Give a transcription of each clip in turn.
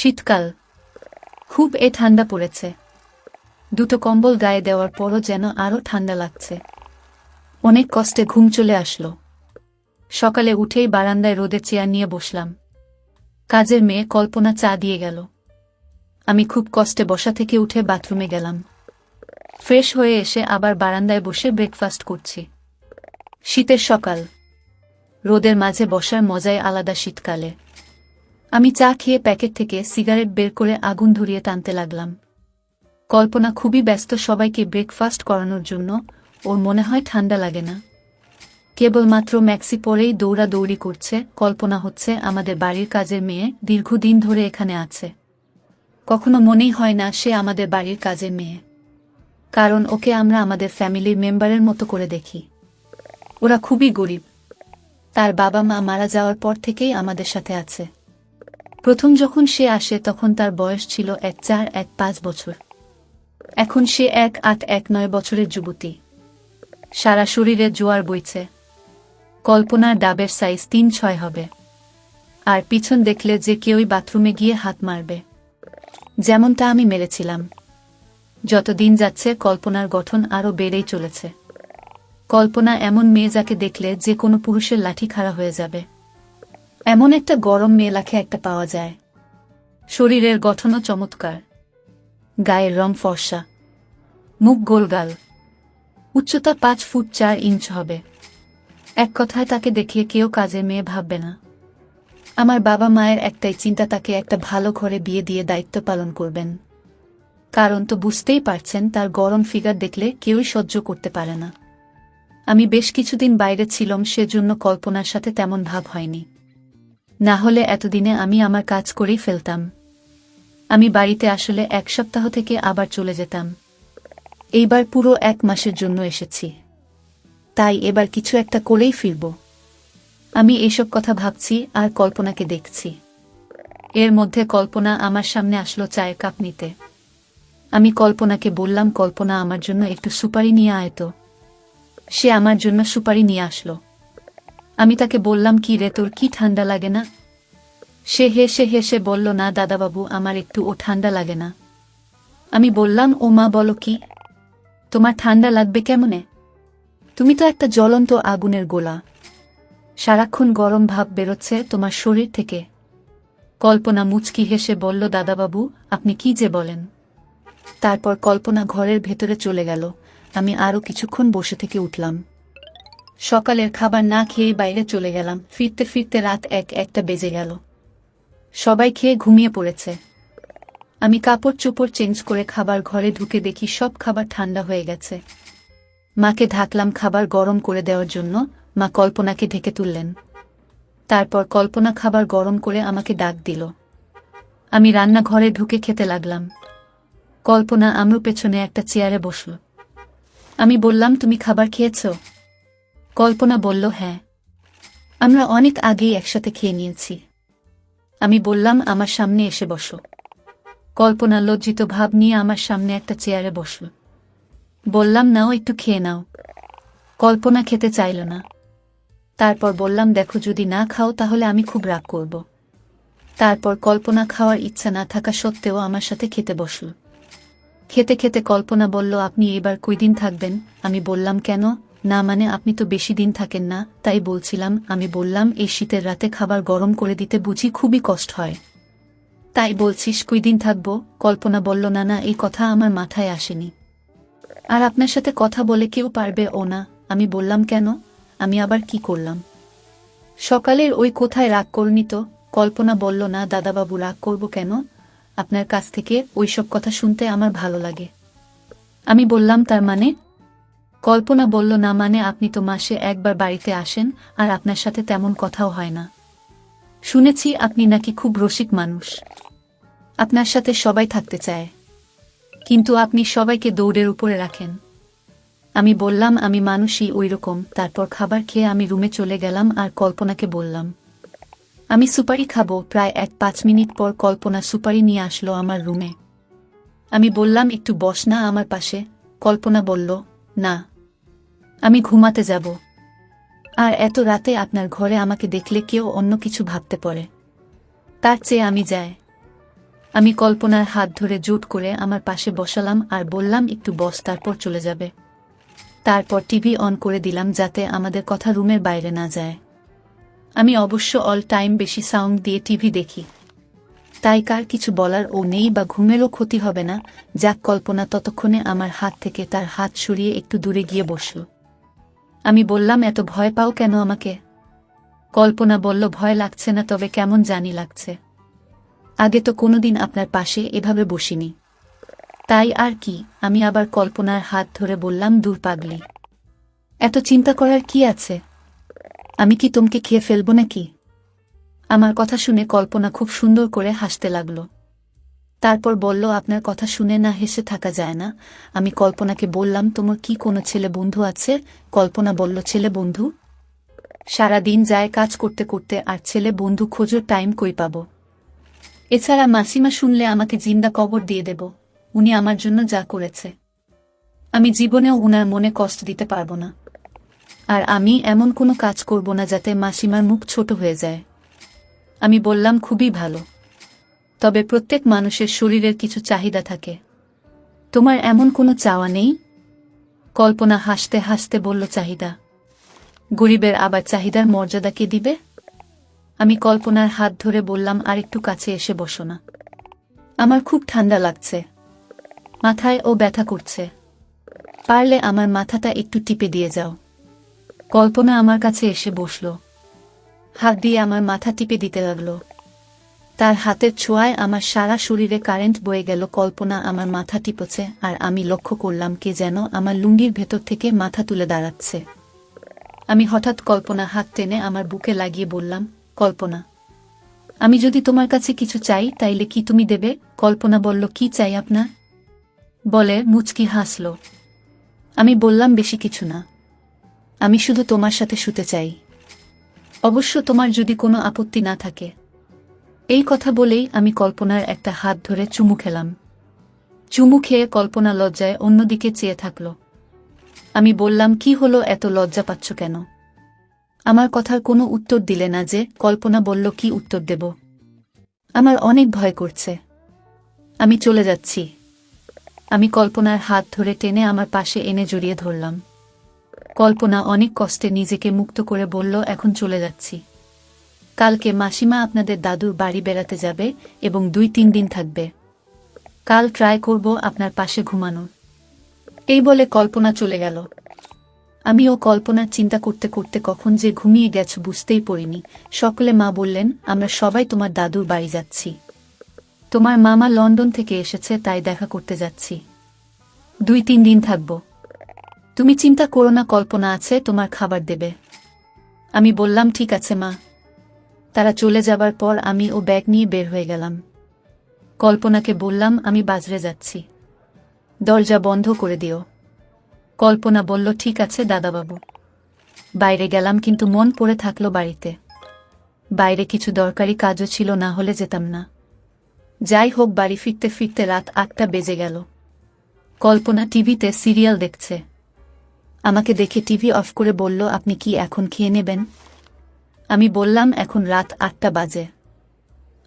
শীতকাল, খুব ঠান্ডা পড়েছে। দুটো কম্বল গায়ে দেওয়ার পরও যেন আরও ঠান্ডা লাগছে। অনেক কষ্টে ঘুম চলে আসলো। সকালে উঠেই বারান্দায় রোদে চেয়ার নিয়ে বসলাম। কাজের মেয়ে কল্পনা চা দিয়ে গেল। আমি খুব কষ্টে বসা থেকে উঠে বাথরুমে গেলাম। ফ্রেশ হয়ে এসে আবার বারান্দায় বসে ব্রেকফাস্ট করছি। শীতের সকাল, রোদের মাঝে বসার মজাই আলাদা শীতকালে। আমি চা খেয়ে প্যাকেট থেকে সিগারেট বের করে আগুন ধরিয়ে টানতে লাগলাম। কল্পনা খুবই ব্যস্ত সবাইকে ব্রেকফাস্ট করানোর জন্য। ওর মনে হয় ঠান্ডা লাগে না। কেবলমাত্র ম্যাক্সি পরেই দৌড়াদৌড়ি করছে। কল্পনা হচ্ছে আমাদের বাড়ির কাজের মেয়ে, দীর্ঘদিন ধরে এখানে আছে। কখনো মনেই হয় না সে আমাদের বাড়ির কাজের মেয়ে, কারণ ওকে আমরা আমাদের ফ্যামিলির মেম্বারের মতো করে দেখি। ওরা খুবই গরিব। তার বাবা মা মারা যাওয়ার পর থেকেই আমাদের সাথে আছে। প্রথম যখন সে আসে তখন তার বয়স ছিল 14-15 বছর। এখন সে 18-19 বছরের যুবতী। সারা শরীরে জোয়ার বইছে। কল্পনার ডাবের সাইজ 3-6 হবে। আর পিছন দেখলে যে কেউই বাথরুমে গিয়ে হাত মারবে, যেমনটা আমি মেরেছিলাম। যত দিন যাচ্ছে কল্পনার গঠন আরও বেড়েই চলেছে। কল্পনা এমন মেয়ে যাকে দেখলে যে কোনো পুরুষের লাঠি খাড়া হয়ে যাবে। এমন একটা গরম মেয়ে লাখে একটা পাওয়া যায়। শরীরের গঠনও চমৎকার। গায়ের রং ফর্সা, মুখ গোলগাল, উচ্চতা 5 ফুট 4 ইঞ্চ হবে। এক কথায় তাকে দেখে কেউ কাজের মেয়ে ভাববে না। আমার বাবা মায়ের একটাই চিন্তা, তাকে একটা ভালো ঘরে বিয়ে দিয়ে দায়িত্ব পালন করবেন। কারণ তো বুঝতেই পারছেন, তার গরম ফিগার দেখলে কেউই সহ্য করতে পারে না। আমি বেশ কিছুদিন বাইরে ছিলাম, সেজন্য কল্পনার সাথে তেমন ভাব হয়নি। না হলে এতদিনে আমি আমার কাজ করেই ফেলতাম। আমি বাড়িতে আসলে 1 সপ্তাহ থেকে আবার চলে যেতাম। এইবার পুরো 1 মাসের জন্য এসেছি। তাই এবার কিছু একটা করেই ফিরব। আমি এইসব কথা ভাবছি আর কল্পনাকে দেখছি। এর মধ্যে কল্পনা আমার সামনে আসলো চায়ের কাপ নিতে। আমি কল্পনাকে বললাম, কল্পনা আমার জন্য একটু সুপারি নিয়ে আয় তো। সে আমার জন্য সুপারি নিয়ে আসলো। আমি তাকে বললাম, কি রে, তোর কি ঠান্ডা লাগে না? সে হেসে হেসে বলল, না দাদাবাবু, আমার একটুও ঠান্ডা লাগে না। আমি বললাম, ও মা, বলো কি? তোমার ঠান্ডা লাগবে কেমনে? তুমি তো একটা জ্বলন্ত আগুনের গোলা। সারাক্ষণ গরম ভাব বেরোচ্ছে তোমার শরীর থেকে। কল্পনা মুচকি হেসে বলল, দাদাবাবু, আপনি কি যে বলেন? তারপর কল্পনা ঘরের ভেতরে চলে গেল। আমি আরও কিছুক্ষণ বসে থেকে উঠলাম। সকালের খাবার না খেয়েই বাইরে চলে গেলাম। ফিরতে ফিরতে রাত 1-1টা বেজে গেল। সবাই খেয়ে ঘুমিয়ে পড়েছে। আমি কাপড় চোপড় চেঞ্জ করে খাবার ঘরে ঢুকে দেখি সব খাবার ঠান্ডা হয়ে গেছে। মাকে ঢাকলাম খাবার গরম করে দেওয়ার জন্য। মা কল্পনাকে ঢেকে তুললেন। তারপর কল্পনা খাবার গরম করে আমাকে ডাক দিল। আমি রান্নাঘরে ঢুকে খেতে লাগলাম। কল্পনা আমার পেছনে একটা চেয়ারে বসল। আমি বললাম, তুমি খাবার খেয়েছ? কল্পনা বলল, হ্যাঁ, আমরা অনেক আগেই একসাথে খেয়ে নিয়েছি। আমি বললাম, আমার সামনে এসে বসো। কল্পনা লজ্জিত ভাব নিয়ে আমার সামনে একটা চেয়ারে বসল। বললাম, নাও, একটু খেয়ে নাও। কল্পনা খেতে চাইল না। তারপর বললাম, দেখো, যদি না খাও তাহলে আমি খুব রাগ করব। তারপর কল্পনা খাওয়ার ইচ্ছা না থাকা সত্ত্বেও আমার সাথে খেতে বসল। খেতে খেতে কল্পনা বলল, আপনি এবার কয়দিন থাকবেন? আমি বললাম, কেন? না মানে, আপনি তো বেশি দিন থাকেন না, তাই বলছিলাম। আমি বললাম, এই শীতের রাতে খাবার গরম করে দিতে বুঝি খুবই কষ্ট হয়, তাই বলছিস কয়দিন থাকবো? কল্পনা বলল, না না, এই কথা আমার মাথায় আসেনি। আর আপনার সাথে কথা বলে কেউ পারবে ও না। আমি বললাম, কেন? আমি আবার কি করলাম? সকালের ওই কোথায় রাগ করনি তো? কল্পনা বলল, না দাদাবাবু, রাগ করব কেন? আপনার কাছ থেকে ওইসব কথা শুনতে আমার ভালো লাগে। আমি বললাম, তার মানে? কল্পনা বলল, না মানে, আপনি তো মাসে একবার বাড়িতে আসেন, আর আপনার সাথে তেমন কথাও হয় না। শুনেছি আপনি নাকি খুব রসিক মানুষ। আপনার সাথে সবাই থাকতে চায়, কিন্তু আপনি সবাইকে দৌড়ের উপরে রাখেন। আমি বললাম, আমি মানুষই ওইরকম। তারপর খাবার খেয়ে আমি রুমে চলে গেলাম আর কল্পনাকে বললাম, আমি সুপারি খাবো। প্রায় 1-5 মিনিট পর কল্পনা সুপারি নিয়ে আসলো আমার রুমে। আমি বললাম, একটু বস না আমার পাশে। কল্পনা বলল, না, আমি ঘুমাতে যাব। আর এত রাতে আপনার ঘরে আমাকে দেখলে কেউ অন্য কিছু ভাবতে পারে, তার চেয়ে আমি যাই। আমি কল্পনার হাত ধরে জোট করে আমার পাশে বসালাম আর বললাম একটু বস, তারপর চলে যাবে। তারপর টিভি অন করে দিলাম যাতে আমাদের কথা রুমের বাইরে না যায়। আমি অবশ্য অল টাইম বেশি সাউন্ড দিয়ে টিভি দেখি, তাই কার কিছু বলার ও নেই বা ঘুমেরও ক্ষতি হবে না। যাক, কল্পনা ততক্ষণে আমার হাত থেকে তার হাত সরিয়ে একটু দূরে গিয়ে বসল। আমি বললাম, এত ভয় পাও কেন আমাকে? কল্পনা বলল, ভয় লাগছে না, তবে কেমন জানি লাগছে। আগে তো কোনোদিন আপনার পাশে এভাবে বসিনি, তাই আর কি। আমি আবার কল্পনার হাত ধরে বললাম, দূর পাগলি, এত চিন্তা করার কি আছে? আমি কি তোমাকে খেয়ে ফেলবো নাকি? আমার কথা শুনে কল্পনা খুব সুন্দর করে হাসতে লাগল। তারপর বলল, আপনার কথা শুনে না হেসে থাকা যায় না। আমি কল্পনাকে বললাম, তোমার কি কোনো ছেলে বন্ধু আছে? কল্পনা বলল, ছেলে বন্ধু? সারা দিন যায় কাজ করতে করতে, আর ছেলে বন্ধু খোঁজোর টাইম কই পাব? এছাড়া মাসিমা শুনলে আমাকে জিন্দা কবর দিয়ে দেব। উনি আমার জন্য যা করেছে, আমি জীবনেও উনার মনে কষ্ট দিতে পারবো না। আর আমি এমন কোনো কাজ করব না যাতে মাসিমার মুখ ছোট হয়ে যায়। আমি বললাম, খুবই ভালো, তবে প্রত্যেক মানুষের শরীরের কিছু চাহিদা থাকে, তোমার এমন কোনো চাওয়া নেই? কল্পনা হাসতে হাসতে বলল, চাহিদা? গরিবের আবার চাহিদার মর্যাদা কে দিবে? আমি কল্পনার হাত ধরে বললাম, আর একটু কাছে এসে বসো না, আমার খুব ঠান্ডা লাগছে, মাথায় ও ব্যথা করছে, পারলে আমার মাথাটা একটু টিপে দিয়ে যাও। কল্পনা আমার কাছে এসে বসল, হাত দিয়ে আমার মাথা টিপে দিতে লাগল। তার হাতের ছোঁয়ায় আমার সারা শরীরে কারেন্ট বয়ে গেল। কল্পনা আমার মাথা টিপছে আর আমি লক্ষ্য করলাম কে যেন আমার লুঙ্গির ভেতর থেকে মাথা তুলে দাঁড়াচ্ছে। আমি হঠাৎ কল্পনা হাত টেনে আমার বুকে লাগিয়ে বললাম, কল্পনা, আমি যদি তোমার কাছে কিছু চাই তাইলে কি তুমি দেবে? কল্পনা বলল, কি চাই আপনার? বলে মুচকি হাসল। আমি বললাম, বেশি কিছু না, আমি শুধু তোমার সাথে শুতে চাই, অবশ্য তোমার যদি কোনো আপত্তি না থাকে। এই কথা বলেই আমি কল্পনার একটা হাত ধরে চুমু খেলাম। চুমু খেয়ে কল্পনা লজ্জায় অন্যদিকে চেয়ে থাকল। আমি বললাম, কি হলো, এত লজ্জা পাচ্ছ কেন? আমার কথার কোনো উত্তর দিলে না যে? কল্পনা বলল, কি উত্তর দেব? আমার অনেক ভয় করছে, আমি চলে যাচ্ছি। আমি কল্পনার হাত ধরে টেনে আমার পাশে এনে জড়িয়ে ধরলাম। কল্পনা অনেক কষ্টে নিজেকে মুক্ত করে বলল, এখন চলে যাচ্ছি। কালকে মাসিমা আপনাদের দাদুর বাড়ি বেড়াতে যাবে এবং 2-3 দিন থাকবে। কাল ট্রাই করব আপনার পাশে ঘুমানোর। এই বলে কল্পনা চলে গেল। আমিও কল্পনার চিন্তা করতে করতে কখন যে ঘুমিয়ে গেছ বুঝতেই পারিনি। সকালে মা বললেন, আমরা সবাই তোমার দাদুর বাড়ি যাচ্ছি, তোমার মামা লন্ডন থেকে এসেছে, তাই দেখা করতে যাচ্ছি। 2-3 দিন থাকব। তুমি চিন্তা করো না, কল্পনা আছে, তোমার খাবার দেবে। আমি বললাম, ঠিক আছে মা। তারা চলে যাবার পর আমি ও ব্যাগ নিয়ে বের হয়ে গেলাম। কল্পনাকে বললাম, আমি বাজারে যাচ্ছি, দরজা বন্ধ করে দিও। কল্পনা বলল, ঠিক আছে দাদাবাবু। বাইরে গেলাম, কিন্তু মন পড়ে থাকলো বাড়িতে। বাইরে কিছু দরকারি কাজও ছিল, না হলে যেতাম না। যাই হোক, বাড়ি ফিরতে ফিরতে রাত 8টা বেজে গেল। কল্পনা টিভিতে সিরিয়াল দেখছে। আমাকে দেখে টিভি অফ করে বলল, আপনি কি এখন খেয়ে নেবেন? আমি বললাম, এখন রাত 8টা বাজে,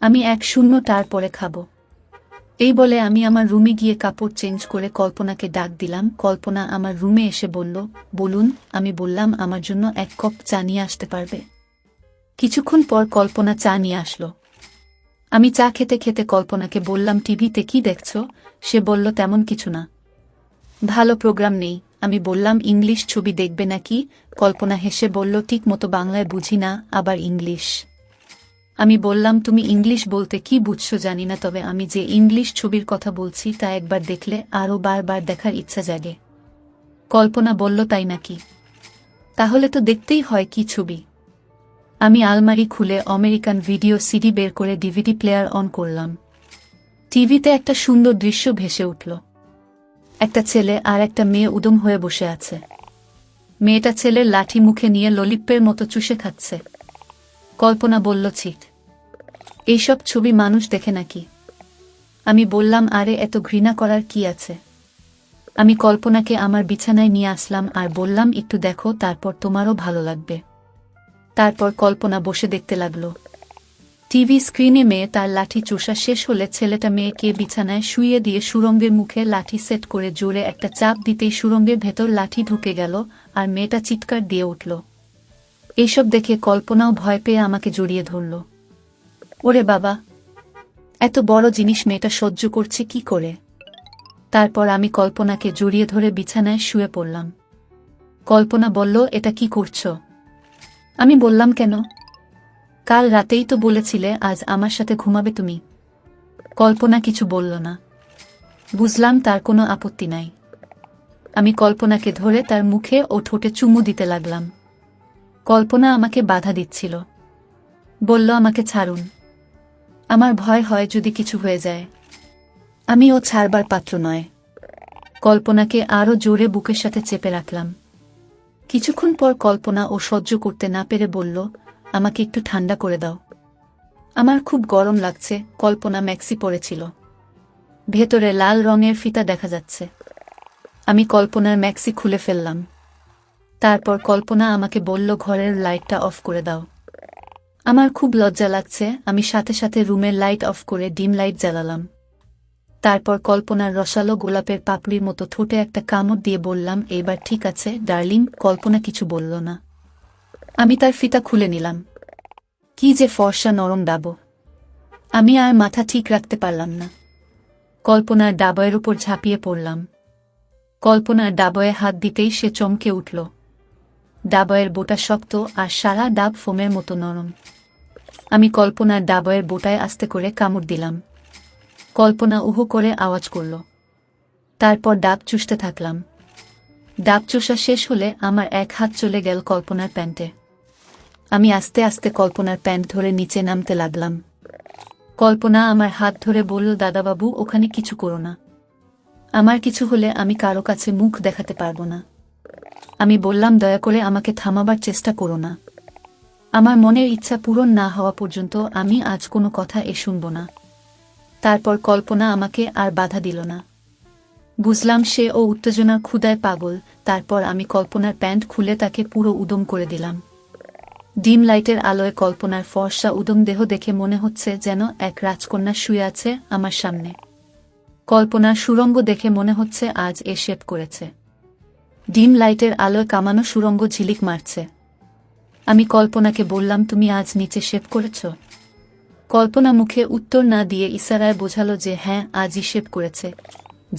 আমি 1:00টার পরে খাবো। এই বলে আমি আমার রুমে গিয়ে কাপড় চেঞ্জ করে কল্পনাকে ডাক দিলাম। কল্পনা আমার রুমে এসে বলল, বলুন। আমি বললাম, আমার জন্য 1 কাপ চা নিয়ে আসতে পারবে? কিছুক্ষণ পর কল্পনা চা নিয়ে আসলো। আমি চা খেতে খেতে কল্পনাকে বললাম, টিভিতে কি দেখছো? সে বলল, তেমন কিছু না, ভালো প্রোগ্রাম নেই। আমি বললাম, ইংলিশ ছবি দেখবে নাকি? কল্পনা হেসে বলল, ঠিক মতো বাংলায় বুঝি না, আবার ইংলিশ? আমি বললাম, তুমি ইংলিশ বলতে কি বুঝছো জানি না, তবে আমি যে ইংলিশ ছবির কথা বলছি তা একবার দেখলে আরও বারবার দেখার ইচ্ছা জাগে। কল্পনা বলল, তাই নাকি? তাহলে তো দেখতেই হয়, কি ছবি? আমি আলমারি খুলে আমেরিকান ভিডিও সিডি বের করে ডিভিডি প্লেয়ার অন করলাম। টিভিতে একটা সুন্দর দৃশ্য ভেসে উঠল। একটা ছেলে আর একটা মেয়ে উদম হয়ে বসে আছে। মেয়েটা ছেলের লাঠি মুখে নিয়ে ললিপপের মতো চুষে খাচ্ছে। কল্পনা বলল, ছিট, এইসব ছবি মানুষ দেখে নাকি? আমি বললাম, আরে এত ঘৃণা করার কি আছে? আমি কল্পনাকে আমার বিছানায় নিয়ে আসলাম আর বললাম, একটু দেখো, তারপর তোমারও ভালো লাগবে। তারপর কল্পনা বসে দেখতে লাগলো। টিভি স্ক্রিনে মেয়ে তার লাঠি চোষা শেষ হলে ছেলেটা মেয়েকে বিছানায় শুইয়ে দিয়ে সুড়ঙ্গের মুখে লাঠি সেট করে জোরে একটা চাপ দিতেই সুড়ঙ্গের ভেতর লাঠি ঢুকে গেল আর মেয়েটা চিৎকার দিয়ে উঠল। এইসব দেখে কল্পনাও ভয় পেয়ে আমাকে জড়িয়ে ধরল। ওরে বাবা, এত বড় জিনিস মেয়েটা সহ্য করছে কি করে? তারপর আমি কল্পনাকে জড়িয়ে ধরে বিছানায় শুয়ে পড়লাম। কল্পনা বলল, এটা কি করছো? আমি বললাম, কেন? কাল রাতেই তো বলেছিলে আজ আমার সাথে ঘুমাবে তুমি। কল্পনা কিছু বলল না। বুঝলাম তার কোনো আপত্তি নাই। আমি কল্পনাকে ধরে তার মুখে ও ঠোঁটে চুমু দিতে লাগলাম। কল্পনা আমাকে বাধা দিচ্ছিল। বলল, আমাকে ছাড়ুন, আমার ভয় হয় যদি কিছু হয়ে যায়। আমি ও ছাড়বার পাত্র নয়। কল্পনাকে আরও জোরে বুকের সাথে চেপে রাখলাম। কিছুক্ষণ পর কল্পনা ও সহ্য করতে না পেরে বলল, আমাকে একটু ঠান্ডা করে দাও, আমার খুব গরম লাগছে। কল্পনা ম্যাক্সি পরেছিল, ভেতরে লাল রঙের ফিতা দেখা যাচ্ছে। আমি কল্পনার ম্যাক্সি খুলে ফেললাম। তারপর কল্পনা আমাকে বলল, ঘরের লাইটটা অফ করে দাও। আমার খুব লজ্জা লাগছে। আমি সাথে সাথে রুমের লাইট অফ করে ডিম লাইট জ্বালালাম। তারপর কল্পনার রসালো গোলাপের পাপড়ির মতো ঠোঁটে একটা কামড় দিয়ে বললাম, এইবার ঠিক আছে ডার্লিং। কল্পনা কিছু বলল না। আমি তার ফিতা খুলে নিলাম। কি যে ফর্সা নরম ডাবো! আমি আর মাথা ঠিক রাখতে পারলাম না। কল্পনার ডাবয়ের উপর ঝাঁপিয়ে পড়লাম। কল্পনার ডাবয়ে হাত দিতেই সে চমকে উঠল। ডাবয়ের বোটা শক্ত আর সারা ডাব ফোমের মতো নরম। আমি কল্পনার ডাবয়ের বোটায় আস্তে করে কামড় দিলাম। কল্পনা উহু করে আওয়াজ করল। তারপর ডাব চুষতে থাকলাম। ডাব চুষা শেষ হলে আমার এক হাত চলে গেল কল্পনার প্যান্টে। আমি আস্তে আস্তে কল্পনার প্যান্ট ধরে নিচে নামতে লাগলাম। কল্পনা আমার হাত ধরে বলল, দাদাবাবু, ওখানে কিছু করো না। আমার কিছু হলে আমি কারো কাছে মুখ দেখাতে পারবো না। আমি বললাম, দয়া করে আমাকে থামাবার চেষ্টা করো না। আমার মনের ইচ্ছা পূরণ না হওয়া পর্যন্ত আমি আজ কোনো কথা শুনব না। তারপর কল্পনা আমাকে আর বাধা দিল না। বুঝলাম সে ও উত্তেজনার ক্ষুধায় পাগল। তারপর আমি কল্পনার প্যান্ট খুলে তাকে পুরো উদম করে দিলাম। ডিম লাইটের আলোয় কল্পনার ফর্সা উদম দেহ দেখে মনে হচ্ছে যেন এক রাজকন্যা শুয়ে আছে আমার সামনে। কল্পনার সুড়ঙ্গ দেখে মনে হচ্ছে আজ শেভ করেছে। ডিম লাইটের আলোয় কামানো সুড়ঙ্গ ঝিলিক মারছে। আমি কল্পনাকে বললাম, তুমি আজ নিচে শেভ করেছ? কল্পনা মুখে উত্তর না দিয়ে ইশারায় বোঝালো যে হ্যাঁ, আজই শেভ করেছে।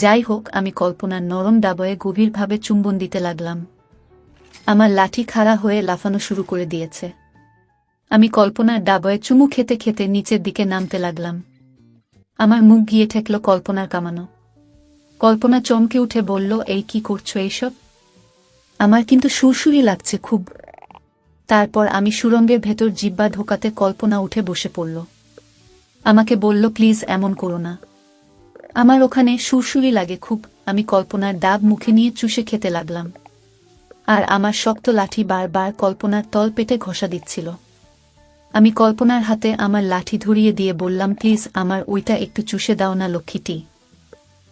যাই হোক, আমি কল্পনার নরম ডাবয়ে গভীরভাবে চুম্বন দিতে লাগলাম। আমার লাঠি খাড়া হয়ে লাফানো শুরু করে দিয়েছে। আমি কল্পনার ডাবয়ে চুমু খেতে খেতে নিচের দিকে নামতে লাগলাম। আমার মুখ গিয়ে ঠেকল কল্পনার কামানো। কল্পনা চমকে উঠে বলল, এই কি করছো এইসব? আমার কিন্তু সুরসুরি লাগছে খুব। তারপর আমি সুড়ঙ্গের ভেতর জিব্বা ঢোকাতে কল্পনা উঠে বসে পড়ল। আমাকে বলল, প্লিজ এমন করো না, আমার ওখানে সুরসুরি লাগে খুব। আমি কল্পনার ডাব মুখে নিয়ে চুষে খেতে লাগলাম। আর আমার শক্ত লাঠি বারবার কল্পনার তল পেটে ঘষা দিচ্ছিল। আমি কল্পনার হাতে আমার লাঠি ধরিয়ে দিয়ে বললাম, প্লিজ আমার ওইটা একটু চুষে দাও না লক্ষ্মীটি।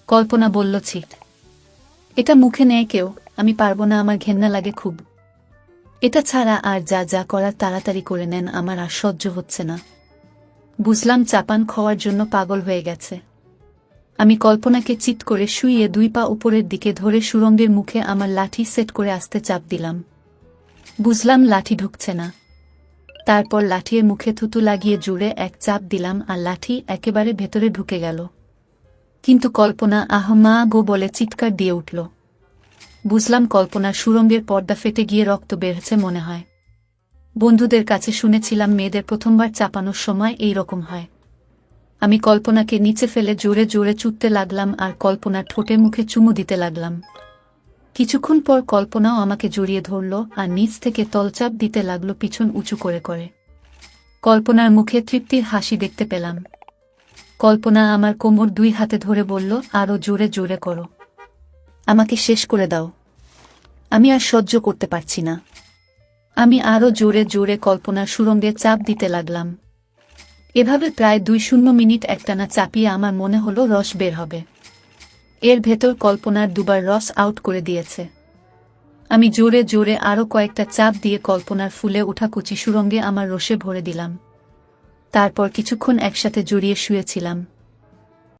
কল্পনা বলল, ছিট, এটা মুখে নেয় কেউ, আমি পারবো না, আমার ঘেন্না লাগে খুব। এটা ছাড়া আর যা যা করার তাড়াতাড়ি করে নেন, আমার আর সহ্য হচ্ছে না। বুঝলাম চাপান খাওয়ার জন্য পাগল হয়ে গেছে। আমি কল্পনাকে চিৎ করে শুইয়ে 2 পা উপরের দিকে ধরে সুড়ঙ্গের মুখে আমার লাঠি সেট করে আস্তে চাপ দিলাম। বুঝলাম লাঠি ঢুকছে না। তারপর লাঠির মুখে থুতু লাগিয়ে জুড়ে এক চাপ দিলাম আর লাঠি একেবারে ভেতরে ঢুকে গেল। কিন্তু কল্পনা আহমা গো বলে চিৎকার দিয়ে উঠল। বুঝলাম কল্পনার সুড়ঙ্গের পর্দা ফেটে গিয়ে রক্ত বেরোচ্ছে মনে হয়। বন্ধুদের কাছে শুনেছিলাম মেয়েদের প্রথমবার চাপানোর সময় এই রকম হয়। আমি কল্পনাকে নিচে ফেলে জোরে জোরে চুটতে লাগলাম আর কল্পনার ঠোঁটে মুখে চুমু দিতে লাগলাম। কিছুক্ষণ পর কল্পনাও আমাকে জড়িয়ে ধরল আর নিচ থেকে তলচাপ দিতে লাগলো পিছন উঁচু করে করে। কল্পনার মুখে তৃপ্তির হাসি দেখতে পেলাম। কল্পনা আমার কোমর 2 হাতে ধরে বলল, আরও জোরে জোরে করো, আমাকে শেষ করে দাও, আমি আর সহ্য করতে পারছি না। আমি আরও জোরে জোরে কল্পনার সুড়ঙ্গে চাপ দিতে লাগলাম। এভাবে প্রায় 2 মিনিট একটানা চাপিয়ে আমার মনে হলো রস বের হবে। এর ভেতর কল্পনার 2বার রস আউট করে দিয়েছে। আমি জোরে জোরে আরও কয়েকটা চাপ দিয়ে কল্পনার ফুলে ওঠা কুচি সুড়ঙ্গে আমার রসে ভরে দিলাম। তারপর কিছুক্ষণ একসাথে জড়িয়ে শুয়েছিলাম।